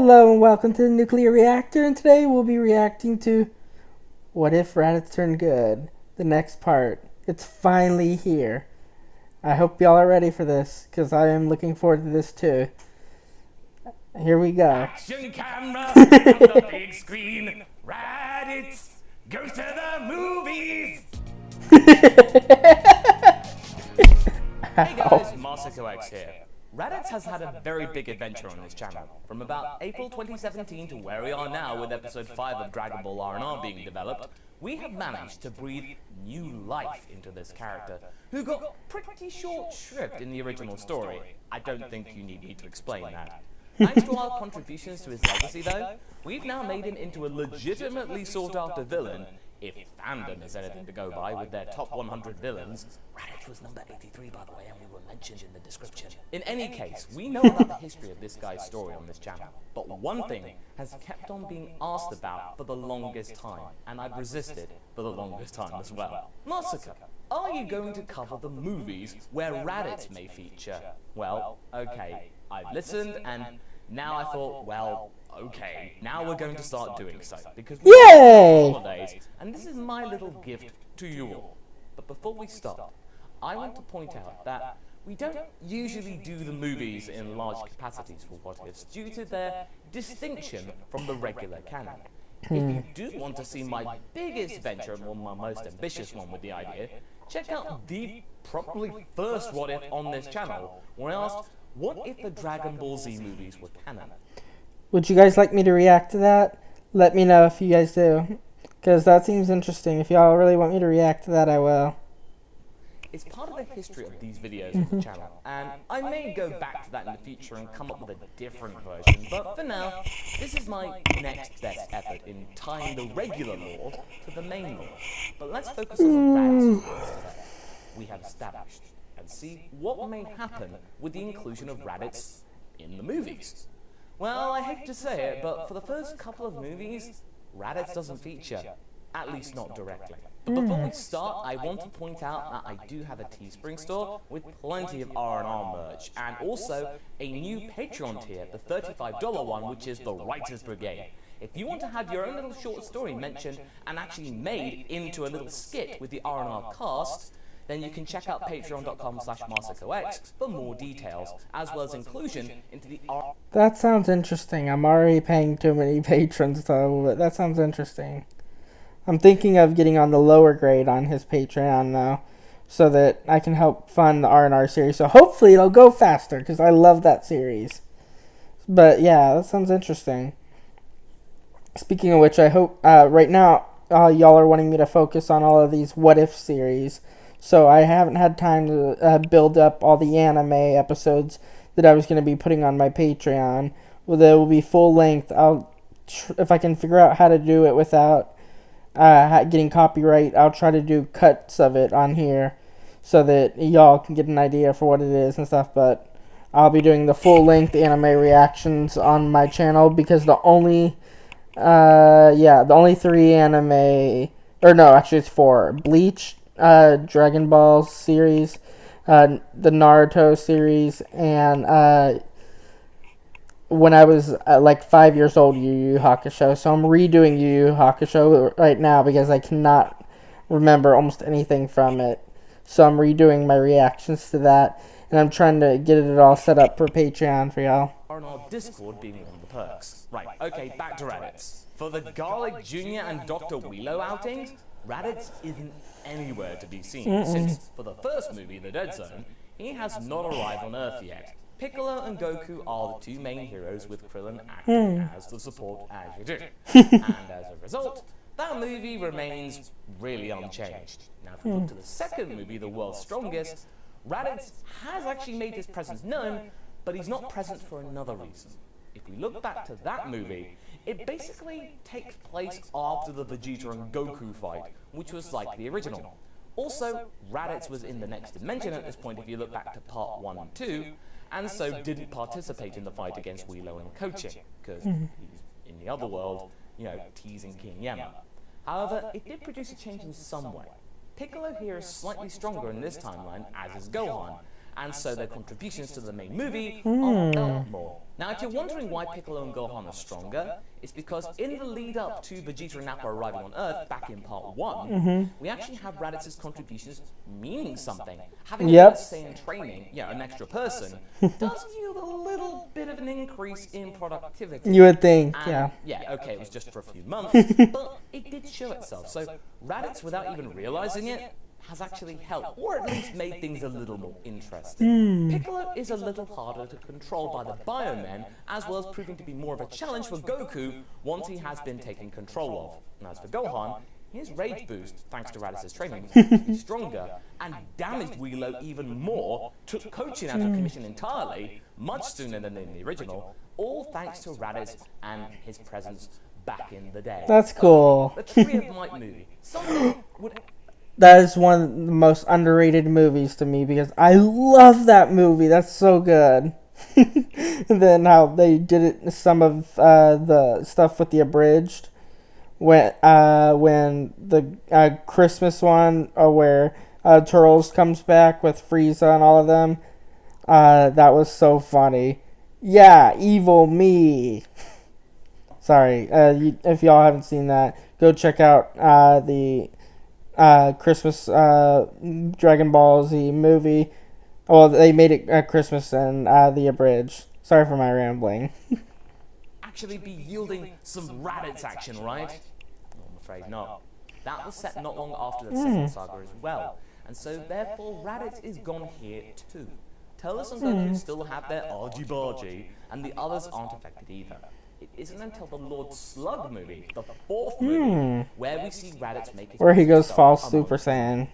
Hello and welcome to the Nuclear Reactor, and today we'll be reacting to What If Raditz Turned Good? The next part. It's finally here. I hope y'all are ready for this, because I am looking forward to this too. Here we go. Action camera on the big screen. Raditz goes to the movies. Hey guys, Marsiko X here. Raditz has had a very big adventure on this channel. From about April 2017 to where we are now with episode 5 of Dragon Ball R&R being developed, we have managed to breathe new life into this character, who got pretty short shrift in the original story. I don't think you need me to explain that. Thanks to our contributions to his legacy though, we've now made him into a legitimately sought after villain. If fandom is anything to go by with their top 100 villains. Raditz was number 83 by the way, and we were mentioned in the description. In any case, we know about the history of this guy's story on this channel, but one thing has kept on being asked about for the longest time, and I've resisted for the longest time as well. Marsiko, are you going to cover the movies where Raditz may feature? Well, okay, I've listened, and now I thought, well, okay, now we're going to start doing so, because we're on holidays, and this is my little gift to you all. But before we start, I want to point out that we don't usually do the movies in large capacities for What Ifs due to their distinction from the regular canon. If you do want to see my biggest venture, or my most ambitious one with the idea, check out the probably first What If on this channel, where I asked, what if the Dragon Ball Z movies were canon? Would you guys like me to react to that? Let me know if you guys do, because that seems interesting. If y'all really want me to react to that, I will. It's part of the history of these videos on the channel, and I may go back to that in the future and come up with a different version, but for now, this is my next best effort in tying the regular lore to the main lore. But let's focus on the Raditz today. We have established, and see what may happen with the inclusion of Raditz in the movies. Well, I hate to say it, but for the first couple of movies, Raditz doesn't feature, at least not directly. But before we start, I want to point out that I do have a Teespring store with plenty of R&R merch, and also a new Patreon tier, the $35 one, which is the Writers Brigade. If you want to have your own little short story mentioned and actually made into a little skit with the R&R cast, then you can check out patreon.com/MarsikoX for more details, as well as inclusion into the R. That sounds interesting. I'm already paying too many patrons though, but that sounds interesting. I'm thinking of getting on the lower grade on his Patreon though, so that I can help fund the R&R series. So hopefully it'll go faster, because I love that series. But yeah, that sounds interesting. Speaking of which, I hope right now y'all are wanting me to focus on all of these What If series. So I haven't had time to build up all the anime episodes that I was going to be putting on my Patreon. Well, they will be full length. If I can figure out how to do it without getting copyright, I'll try to do cuts of it on here so that y'all can get an idea for what it is and stuff. But I'll be doing the full length anime reactions on my channel, because the only 3 anime, or no, actually it's 4: Bleach, Dragon Ball series, the Naruto series, and when I was like 5 years old, Yu Yu Hakusho. So I'm redoing Yu Yu Hakusho right now because I cannot remember almost anything from it. So I'm redoing my reactions to that, and I'm trying to get it all set up for Patreon for y'all. R&R Discord being one of the perks. Right, okay, back to Raditz. For the Garlic Jr. and Dr. Wheelo outings, Raditz isn't anywhere to be seen, since for the first movie, The Dead Zone, he has not arrived on Earth yet. Piccolo and Goku are the two main heroes, with Krillin acting as the support as you do. And as a result, that movie remains really unchanged. Now if we look to the second movie, The World's Strongest, Raditz has actually made his presence known, but he's not present for another reason. If we look back to that movie, it basically takes place after the Vegeta and Goku fight, which was like the original. Also, Raditz was in the next dimension at this point if you look back to part 1 and 2, and so didn't participate in the fight against Wheelo and Kochi, because he's in the other world, you know, teasing King Yama. However, it did produce a change in some way. Piccolo here is slightly stronger in this timeline, as is Gohan, and so their contributions to the main movie are felt more. Now, if you're wondering why Piccolo and Gohan are stronger, it's because in the lead up to Vegeta and Nappa arriving on Earth back in part 1, we actually have Raditz's contributions meaning something. Having a Saiyan training, an extra person, does yield a little bit of an increase in productivity. You would think, and, okay, it was just for a few months, but it did show itself. So Raditz, without even realizing it, has actually helped, or at least made things a little more interesting. Piccolo is a little harder to control by the Biomen, as well as proving to be more of a challenge for Goku once he has been taken control of. And as for Gohan, his rage boost, thanks to Raditz's training, was stronger, and damaged Wheelo even more, took coaching out of commission entirely, much sooner than in the original, all thanks to Raditz and his presence back in the day. That's cool. The Tree of Might movie. Something would... That is one of the most underrated movies to me because I love that movie. That's so good. And then how they did it, some of the stuff with the abridged. When the Christmas one, where Turtles comes back with Frieza and all of them. That was so funny. Yeah, evil me. Sorry, if y'all haven't seen that, go check out the Christmas Dragon Ball Z movie. Well, they made it Christmas and the abridged. Sorry for my rambling. Actually be yielding some Raditz action, right? I'm afraid not. That was set not long after the second saga as well, and so therefore Raditz is gone here too. Turles and Goku still have their argy-bargy, and the others aren't affected either. It isn't until the Lord Slug movie, the fourth movie, where we see Raditz make his where he goes false Super Saiyan.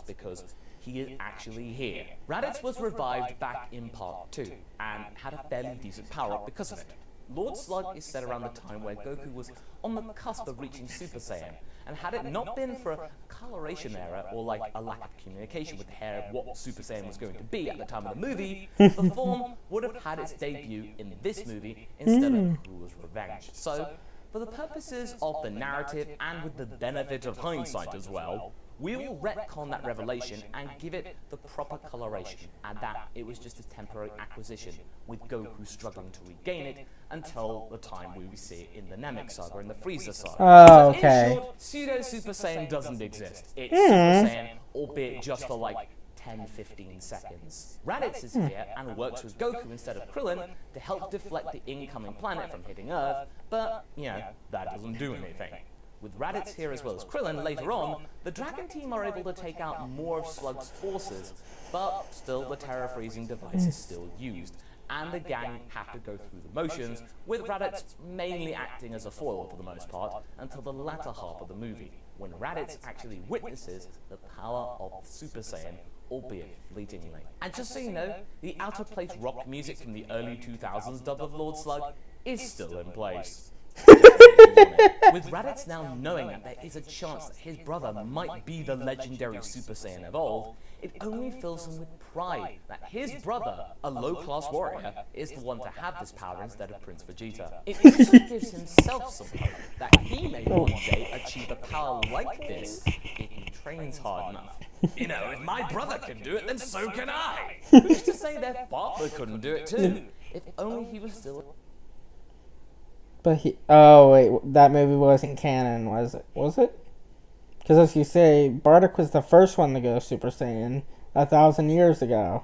Because he is actually here. Raditz was revived back in part 2, and had a fairly decent power-up because of it. Lord Slug is set around the time where Goku was on the cusp of reaching Super Saiyan, and had it not been for a coloration error or like a lack of communication with the hair of what Super Saiyan was going to be at the time of the movie, the form would have had its debut in this movie instead of Cruel's Revenge. So, for the purposes of the narrative and with the benefit of hindsight as well, we will retcon that revelation and give it the proper coloration, and that it was just a temporary acquisition, with Goku struggling to regain it until the time we see it in the Namek saga and the Frieza saga. Oh, okay. In short, pseudo Super Saiyan doesn't exist. It's Super Saiyan, albeit just for like 10-15 seconds. Raditz is here and works with Goku instead of Krillin to help deflect the incoming planet from hitting Earth, but, that doesn't do anything. With Raditz here as well as Krillin later on, the Dragon Team are able to take out more of Slug's forces, but still the Terra Freezing device is still used, and the gang have to go through the motions, with Raditz mainly acting as a foil for the most part, until the latter half of the movie, when Raditz actually witnesses the power of Super Saiyan, albeit fleetingly. And just so you know, the out-of-place rock music from the early 2000s dub of Lord Slug is still in place. With Raditz now knowing that there is a chance that his brother might be the legendary Super Saiyan of old, it only fills him with pride that his brother, a low-class warrior, is the one to have this power instead of Prince Vegeta. It also gives himself some hope that he may one day achieve a power like this if he trains hard enough. If my brother can do it, then so can I! Who's to say their father couldn't do it too? If only he was still... But that movie wasn't canon, was it? Was it? Because as you say, Bardock was the first one to go Super Saiyan 1,000 years ago.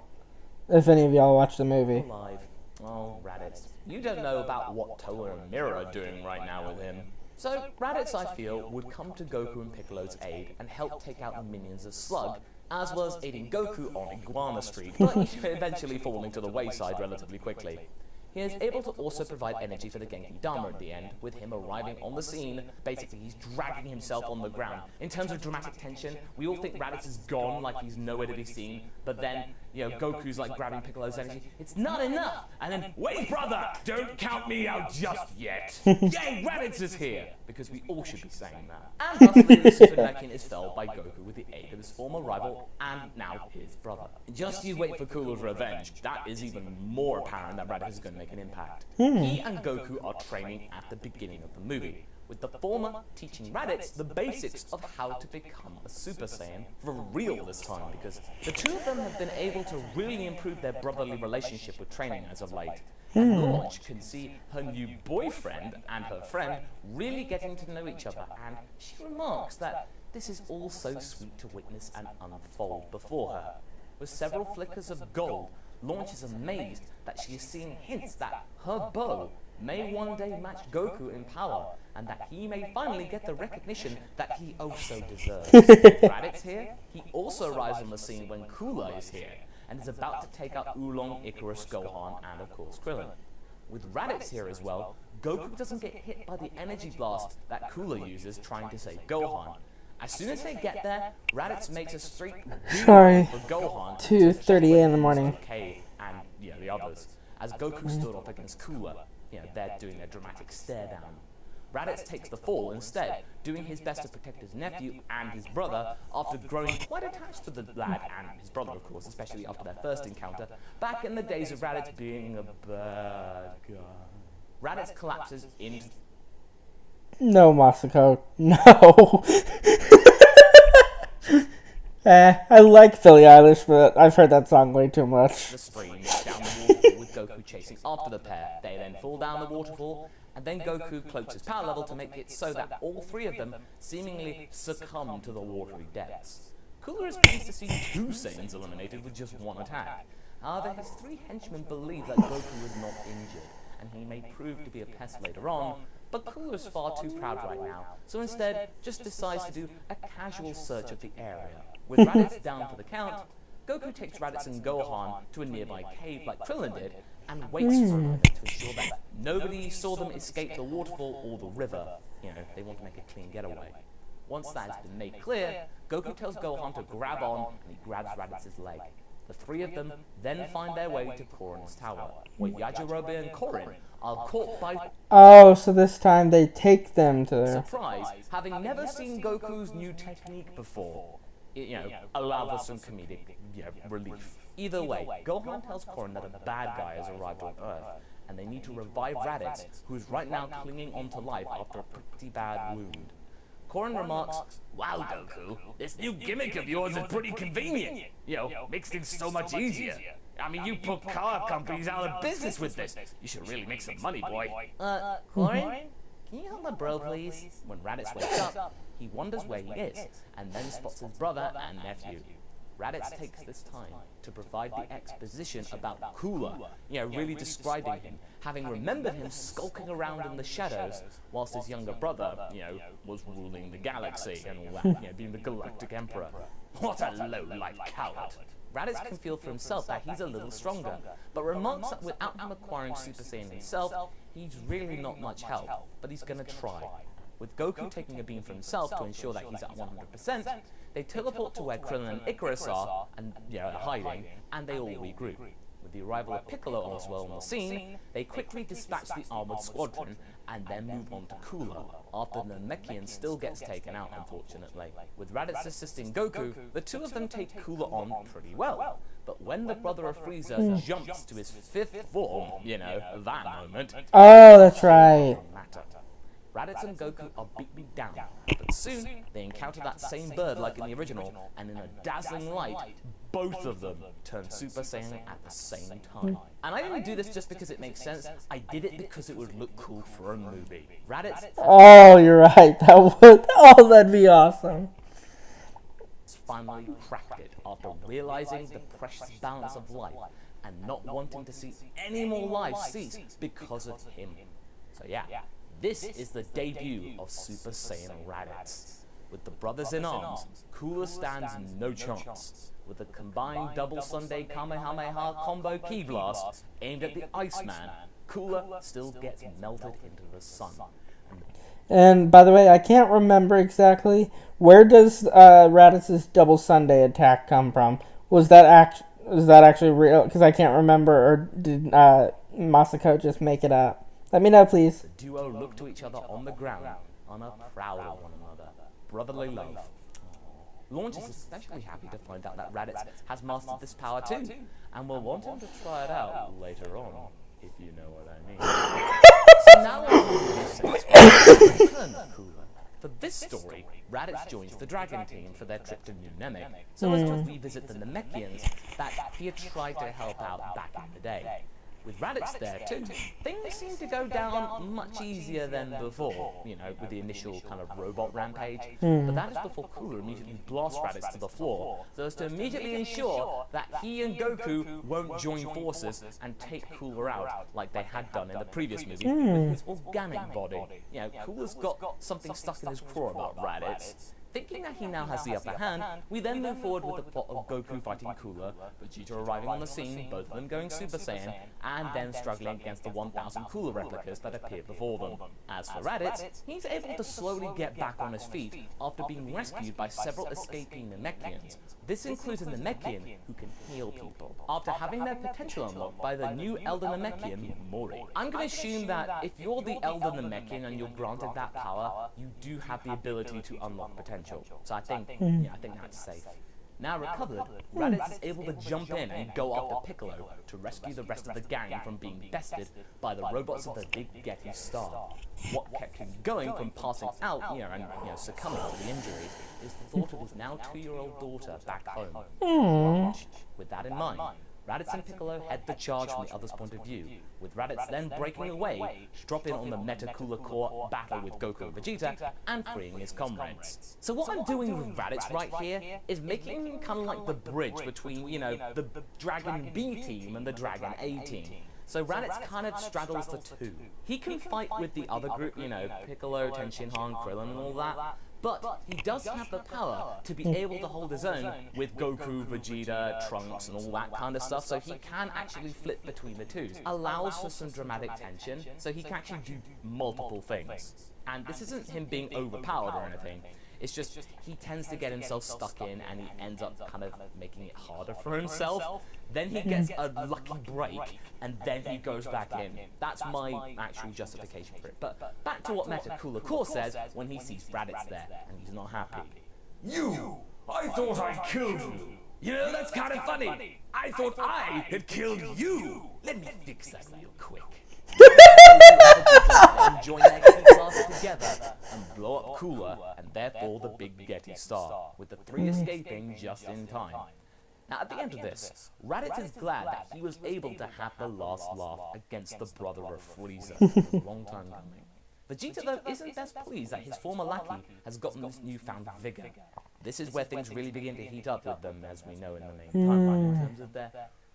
If any of y'all watched the movie. Alive. Oh, Raditz. You don't know about what Toa and Mira are doing right now with him. So, Raditz, I feel, would come to Goku and Piccolo's aid and help take out the minions of Slug, as well as aiding Goku on Iguana Street, but eventually falling to the wayside relatively quickly. He is able to also provide energy for the Genki Dama at the end, with him arriving on the scene. Basically, he's dragging himself on the ground. In terms of dramatic tension, we all think Raditz is gone, like he's nowhere to be seen, but then, Goku's like grabbing Piccolo's energy. It's not enough! And then, wait, brother! Don't count me out just yet! Yay, Raditz is here! Because we all should be saying that. And lastly, the Super Namekian is felled by Goku with the aid of his former rival, and now his brother. Just you wait for Cooler's revenge. That is even more apparent that Raditz is going to make an impact. He and Goku are training at the beginning of the movie. with the former teaching Raditz the basics of how to become a Super Saiyan for real this time, because the two of them have been able to really improve their brotherly relationship with training as of late. And Launch can see her new boyfriend and her friend really getting to know each other, and she remarks that this is all so sweet to witness and unfold before her. With several flickers of gold, Launch is amazed that she is seeing hints that her bow may one day match Goku in power, and that he may finally get the recognition that he also deserves. Raditz here, he also arrives on the scene when Cooler is here, and is about to take out Oolong, Icarus, Gohan, and of course Krillin. With Raditz here as well, Goku doesn't get hit by the energy blast that Cooler uses trying to save Gohan. As soon as they get there, Raditz makes a straight Sorry. for Gohan 2:38 in the morning. K and the others, as Goku stood up against Cooler. They're doing their dramatic stare down. Raditz takes the fall instead, doing his best to protect his nephew and his brother after growing quite attached to the lad and his brother, of course, especially after their first encounter, back in the days of Raditz being a bad guy. Raditz collapses into... No, Masako. No. I like Billie Eilish, but I've heard that song way too much. The stream down the waterfall with Goku chasing after the pair. They then fall down the waterfall, and then Goku cloaks his power level to make it so that all three of them seemingly succumb to the watery depths. Cooler is pleased to see two Saiyans eliminated with just one attack. However, his three henchmen believe that Goku is not injured, and he may prove to be a pest later on, but Cooler is far too proud right now, so instead just decides to do a casual search of the area. With Raditz down for the count, Goku takes Raditz and Gohan to a nearby cave like Krillin did, and waits for a moment to ensure that nobody saw them escape the waterfall or the river. They want to make a clean getaway. Once that has been made clear, Goku tells Gohan to grab on, and he grabs Raditz's leg. The three of them then find their way to Korin's tower, where Yajirobe and Korin are caught by... Oh, so this time they take them to their... surprise, having never seen Goku's new technique before. Allow for some comedic relief. Either way, Gohan tells Korin that a bad guy has arrived on Earth, and they need to revive Raditz, who is right now clinging onto life after a pretty bad wound. Korin remarks, "Wow, Goku, this new gimmick of yours is pretty convenient. Makes things so much easier. I mean, you put car companies out of business with this. You should really make some money, boy." Korin? Can you help my bro, please? When Raditz wakes up, he wonders where he is, and then spots his brother and nephew. Raditz takes this time to provide the exposition about Cooler, really describing him, having remembered him skulking around in the shadows, whilst his younger brother, was ruling the galaxy and all that, being the galactic emperor. What a low-life coward. Raditz can feel for himself that he's a little stronger, but remarks that without him acquiring Super Saiyan himself, he's really not much help, but he's gonna try. With Goku taking a beam for himself to ensure that he's at 100%, they teleport to where Krillin and Icarus are, and hiding, and they all regroup. With the arrival of Piccolo as well on the scene, they quickly dispatch the armored squadron, and then move on to Cooler, after the Namekian still gets taken out, unfortunately. With Raditz assisting Goku, the two of them take Cooler on pretty well. But when the brother of Frieza jumps to his fifth form, that moment... Oh, that's right. Raditz and Goku are beaten down, but soon they encounter that same bird like in the original, and in a dazzling light, both of them turn Super Saiyan at the same time. And I didn't do this just because it makes sense, I did it because it would look cool for a movie. Raditz... Oh, you're right, that'd be awesome. Finally cracked it after realizing the precious balance of life, and not wanting to see any more lives cease because of him. So yeah. This is the debut of Super Saiyan Raditz. With the brothers in arms, Cooler stands no chance. With a combined double Sunday Kamehameha combo Ki Blast aimed at the Iceman, Cooler still gets melted into the sun. And by the way, I can't remember exactly, where does Raditz's double Sunday attack come from? Was that actually real? Because I can't remember, or did Masako just make it up? Let me know, please. The duo look to each other on the ground, and are proud of one another. Brotherly love. Launch is especially happy to find out that Raditz has mastered this power too, and will want him to try it out later on, if you know what I mean. So now Listen, Cooler. For this story, Raditz joins the Dragon team for their trip to New Namek, so as to revisit the Namekians that he had tried to help out back in the day. With Raditz there too, things seem to go down much easier than before, with the initial kind of robot rampage. But that is before Cooler immediately blasts Raditz to the floor, so as to immediately ensure that he and Goku won't join forces and take Cooler out like they had done in the previous movie with his organic body. Cooler's got something stuck in his craw about Raditz. Thinking that he now has the upper hand, we then move forward with the plot of Goku fighting Cooler, Vegeta arriving on the scene, both of them going Super Saiyan, and then struggling against the 1,000 Cooler replicas that appear before them. As for Raditz, he's able to slowly get back on his feet after being rescued by several escaping Namekians. This includes a Namekian who can heal people, after having their potential unlocked by the new Elder Namekian, Mori. I'm going to assume that if you're the Elder Namekian and you're granted that power, you do have the ability to unlock potential. So I think that's safe. Now recovered, Raditz is able to jump in and go after Piccolo to rescue the rest of the gang from being bested by the robots of the Big Getty Star. What kept him going from passing out and succumbing to the injury is the thought of his now 2-year-old daughter back home. With that in mind, Raditz and Piccolo head the charge from the other's point of view, with Raditz then breaking away, dropping on the Meta Cooler Core battle with Goku and Vegeta, and freeing his comrades. So what I'm doing with Raditz right here is making him kind of like the bridge between, the Dragon B team and the Dragon A team. So Raditz kind of straddles the two. He can fight with the other group, Piccolo, Tenshinhan, Krillin and all that, but he does have the power to be able to hold his own with Goku, Vegeta, Trunks and all that kind of stuff, so he can actually flip between the two. Allows for some dramatic tension, so he can actually do multiple things. And this isn't him being overpowered or anything. It's just he tends to get himself stuck in and he ends up kind of making it harder for himself. Then he gets a lucky break and then he goes back in. That's my actual justification for it. But back to what Meta Cooler Core says when he sees Raditz there and he's not happy. You! I thought I killed you! That's kind of funny! I thought I had killed you! Let me fix that real quick. And join their classes together and blow up Cooler and therefore the Big Getty Star, with the three escaping just in time. Now at the end of this, Raditz is glad that he was able to have the last laugh against the brother of Frieza. It was a long time coming. Vegeta though isn't best pleased that his former lackey has gotten this newfound vigor. This is where things really begin to heat up with them, as we know in the main timeline, in terms of their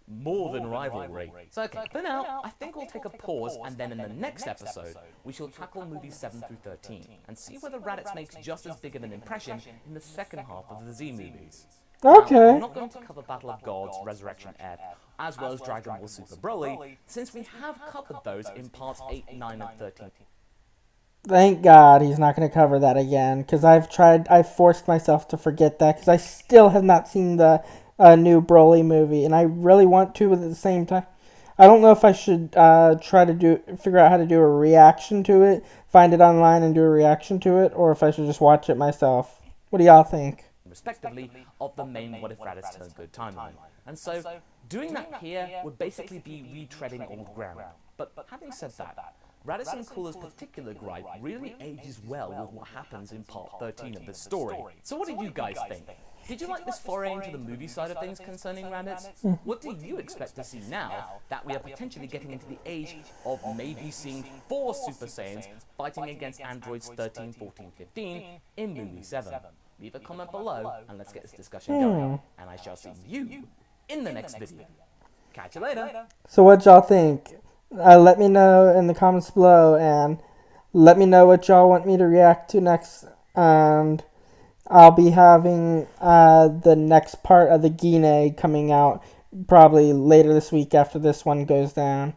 more than rivalry. So okay, for now, I think we'll take a pause, and then in the next episode, we shall tackle movies 7 through 13, and see whether Raditz makes just as big of an impression in the second half of the Z movies. Okay. Now, we're not going to cover Battle of Gods, Resurrection F, as well as Dragon Ball Super Broly, since we have covered those in parts 8, 9, and 13. Thank God he's not going to cover that again, because I've forced myself to forget that, because I still have not seen the new Broly movie, and I really want to, but at the same time, I don't know if I should figure out how to do a reaction to it, find it online and do a reaction to it, or if I should just watch it myself. What do y'all think? Respectively, of the main What If Raditz Turned Good timeline. And so, doing that here would basically be retreading old ground. But having said that, Raditz and Cooler's particular gripe really ages well with what happens in part 13 of this story. So what did you guys think? Did you like this foray into the movie side of things concerning Raditz? What do you expect to see now that we are potentially getting into the age of maybe seeing 4 Super Saiyans fighting against androids 13, 14, 15 in movie 7? Leave a comment below and let's get this discussion going. And I shall see you in the next video. Catch you later. So what y'all think? Let me know in the comments below, and let me know what y'all want me to react to next. And I'll be having the next part of the Gine coming out probably later this week after this one goes down.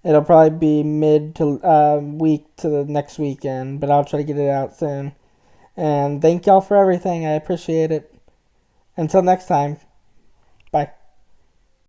It'll probably be mid to week to the next weekend, but I'll try to get it out soon. And thank y'all for everything. I appreciate it. Until next time, bye.